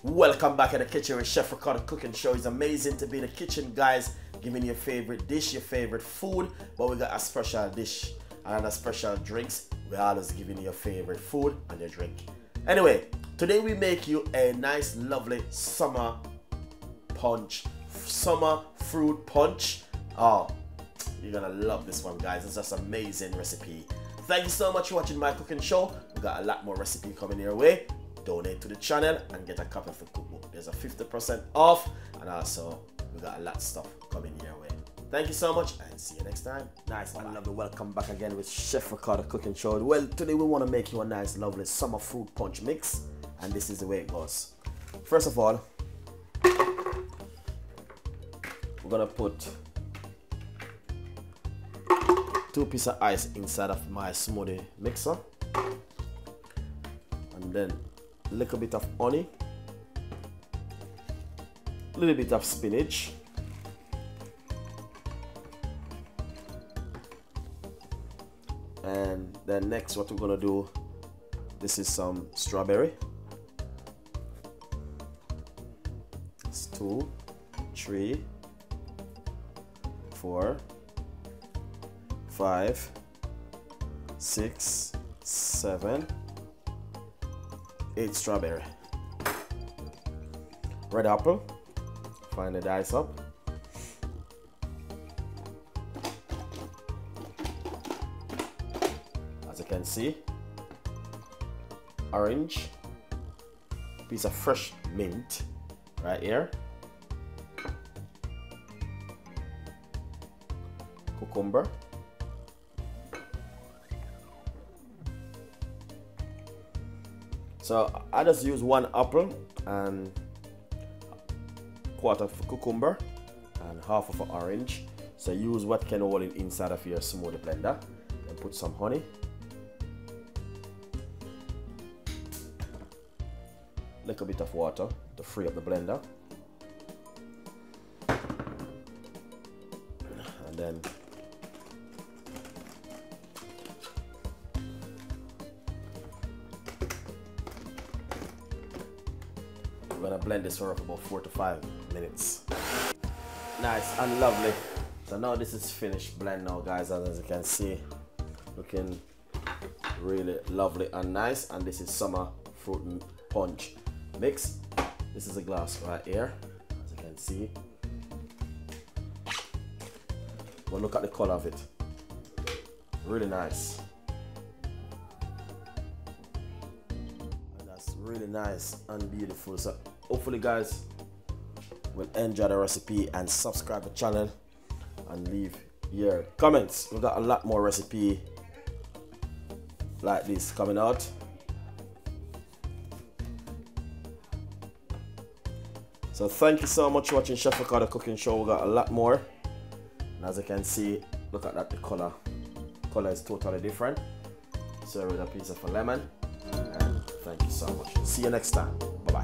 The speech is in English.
Welcome back in the kitchen with Chef Ricardo Cooking Show. It's amazing to be in the kitchen, guys, giving you your favorite dish, your favorite food. But we got a special dish and a special drinks. We're always giving you your favorite food and your drink. Anyway, today we make you a nice, lovely summer punch, summer fruit punch. Oh, you're gonna love this one, guys. It's just an amazing recipe. Thank you so much for watching my cooking show. We got a lot more recipe coming your way. Donate to the channel and get a copy of the cookbook. There's a 50% off, and also we got a lot of stuff coming your way. Thank you so much and see you next time. Nice and lovely. Welcome back again with Chef Ricardo Cooking Show. Well, today we want to make you a nice, lovely summer fruit punch mix, and this is the way it goes. First of all, we're gonna put 2 pieces of ice inside of my smoothie mixer, and then a little bit of honey, a little bit of spinach, and then next what we're gonna do, this is some strawberry. It's 2, 3, 4, 5, 6, 7, 8 strawberry. Red apple, finely dice up. As you can see, orange, piece of fresh mint right here, cucumber, so I just use 1 apple and 1/4 of cucumber and 1/2 of an orange. So use what can hold it inside of your smoothie blender. And put some honey, little bit of water to free up the blender, and then we're gonna blend this for about 4 to 5 minutes. Nice and lovely. So now this is finished blend now, guys, and as you can see, looking really lovely and nice. And this is summer fruit punch mix. This is a glass right here, as you can see. But look at the color of it. Really nice. Really nice and beautiful. So hopefully, guys, will enjoy the recipe and subscribe to the channel and leave your comments. We got a lot more recipe like this coming out. So thank you so much for watching Chef Ricardo Cooking Show. We got a lot more, and as you can see, look at that, the color is totally different. So with a piece of a lemon. Thank you so much. See you next time. Bye-bye.